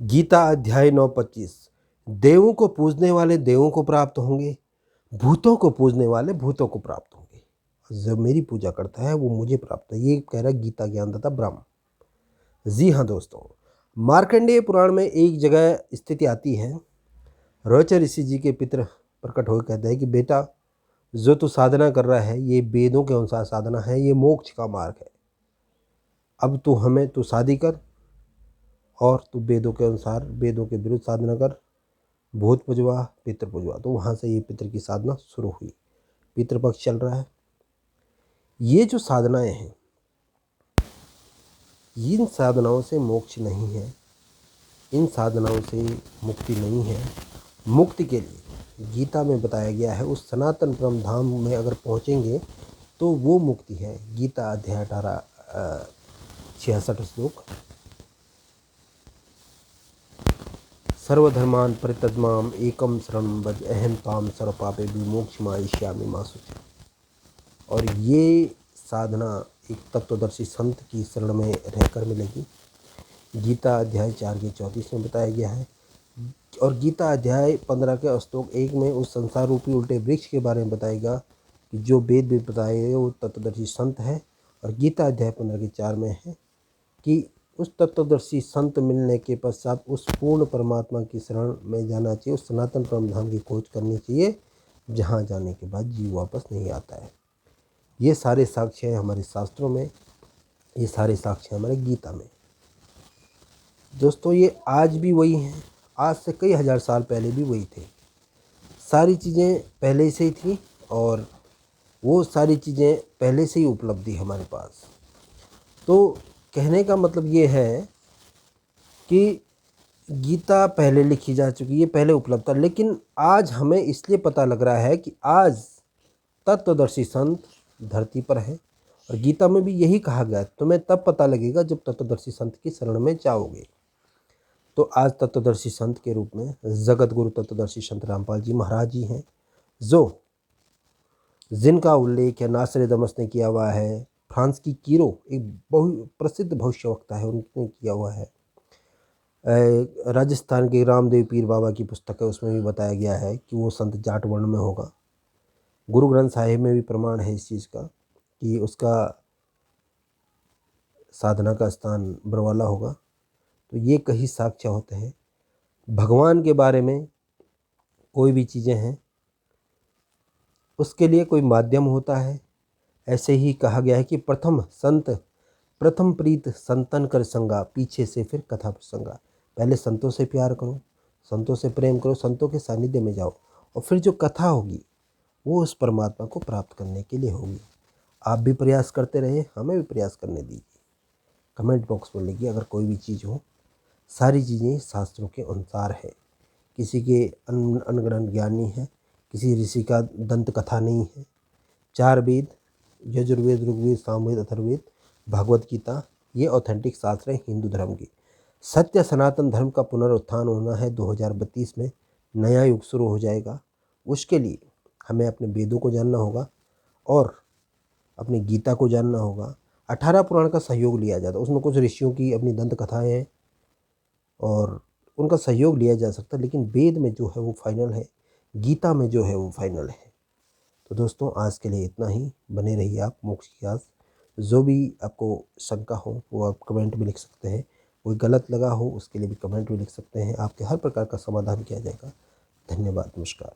गीता अध्याय 9:25। देवों को पूजने वाले देवों को प्राप्त होंगे, भूतों को पूजने वाले भूतों को प्राप्त होंगे। जो मेरी पूजा करता है वो मुझे प्राप्त है, ये कह रहा है गीता ज्ञानदाता ब्रह्म। जी हाँ दोस्तों, मार्कंडेय पुराण में एक जगह स्थिति आती है। रोचर ऋषि जी के पितर प्रकट होकर कहते हैं कि बेटा, जो तू साधना कर रहा है ये वेदों के अनुसार साधना है, ये मोक्ष का मार्ग है। अब तू शादी कर और तू वेदों के अनुसार, वेदों के विरुद्ध साधना कर, भूत पुजवा, पितृ पुजवा। तो वहाँ से ये पितृ की साधना शुरू हुई। पितृपक्ष चल रहा है। ये जो साधनाएं हैं, इन साधनाओं से मोक्ष नहीं है, इन साधनाओं से मुक्ति नहीं है। मुक्ति के लिए गीता में बताया गया है उस सनातन परम धाम में अगर पहुँचेंगे तो वो मुक्ति है। गीता अध्याय 18 66 श्लोक। सर्वधर्मान परित्यज्य एकम शरणं व्रज अहं त्वां सर्वपापेभ्यो मोक्षयिष्यामि मा शुचि। और ये साधना एक तत्वदर्शी संत की शरण में रहकर मिलेगी। गीता अध्याय 4 के 34 में बताया गया है। और गीता अध्याय 15 के श्लोक 1 में उस संसार रूपी उल्टे वृक्ष के बारे में बताएगा कि जो वेद भी बताए वो तत्वदर्शी संत है। और गीता अध्याय 15 के 4 में है कि उस तत्वदर्शी संत मिलने के पश्चात उस पूर्ण परमात्मा की शरण में जाना चाहिए, उस सनातन परम धाम की खोज करनी चाहिए, जहाँ जाने के बाद जीव वापस नहीं आता है। ये सारे साक्ष्य हैं हमारे शास्त्रों में, ये सारे साक्ष्य हैं हमारे गीता में। दोस्तों, ये आज भी वही हैं, आज से कई हजार साल पहले भी वही थे। सारी चीज़ें पहले से ही थी और वो सारी चीज़ें पहले से ही उपलब्धि हमारे पास। तो कहने का मतलब ये है कि गीता पहले लिखी जा चुकी है, पहले उपलब्ध था, लेकिन आज हमें इसलिए पता लग रहा है कि आज तत्वदर्शी संत धरती पर है। और गीता में भी यही कहा गया है, तुम्हें तब पता लगेगा जब तत्वदर्शी संत की शरण में जाओगे। तो आज तत्वदर्शी संत के रूप में जगत गुरु तत्वदर्शी संत रामपाल जी महाराज जी हैं, जिनका उल्लेख है नासिर दमस ने किया हुआ है। फ्रांस की कीरो एक बहु प्रसिद्ध भविष्यवक्ता है, उन्होंने किया हुआ है। राजस्थान के रामदेव पीर बाबा की पुस्तक है, उसमें भी बताया गया है कि वो संत जाट वर्ण में होगा। गुरु ग्रंथ साहिब में भी प्रमाण है इस चीज़ का कि उसका साधना का स्थान बरवाला होगा। तो ये कई साक्ष्य होते हैं। भगवान के बारे में कोई भी चीज़ें हैं उसके लिए कोई माध्यम होता है। ऐसे ही कहा गया है कि प्रथम प्रीत संतन कर संगा, पीछे से फिर कथा प्रसंगा। पहले संतों से प्यार करो, संतों से प्रेम करो, संतों के सानिध्य में जाओ, और फिर जो कथा होगी वो उस परमात्मा को प्राप्त करने के लिए होगी। आप भी प्रयास करते रहे, हमें भी प्रयास करने दीजिए। कमेंट बॉक्स में लिखिए अगर कोई भी चीज़ हो। सारी चीज़ें शास्त्रों के अनुसार है। किसी के अनगढ़ ज्ञान नहीं है, किसी ऋषि का दंत कथा नहीं है। 4 वेद, यजुर्वेद, ऋग्वेद, सामवेद, अथर्ववेद, भगवत गीता, ये ऑथेंटिक शास्त्र है हिंदू धर्म की। सत्य सनातन धर्म का पुनरुत्थान होना है 2032 में, नया युग शुरू हो जाएगा। उसके लिए हमें अपने वेदों को जानना होगा और अपनी गीता को जानना होगा। 18 पुराण का सहयोग लिया जाता है, उसमें कुछ ऋषियों की अपनी दंत कथाएँ हैं और उनका सहयोग लिया जा सकता है, लेकिन वेद में जो है वो फाइनल है, गीता में जो है वो फाइनल है। तो दोस्तों, आज के लिए इतना ही। बने रहिए आप मोक्ष की आस। जो भी आपको शंका हो वो आप कमेंट में लिख सकते हैं। कोई गलत लगा हो उसके लिए भी कमेंट में लिख सकते हैं। आपके हर प्रकार का समाधान किया जाएगा। धन्यवाद, नमस्कार।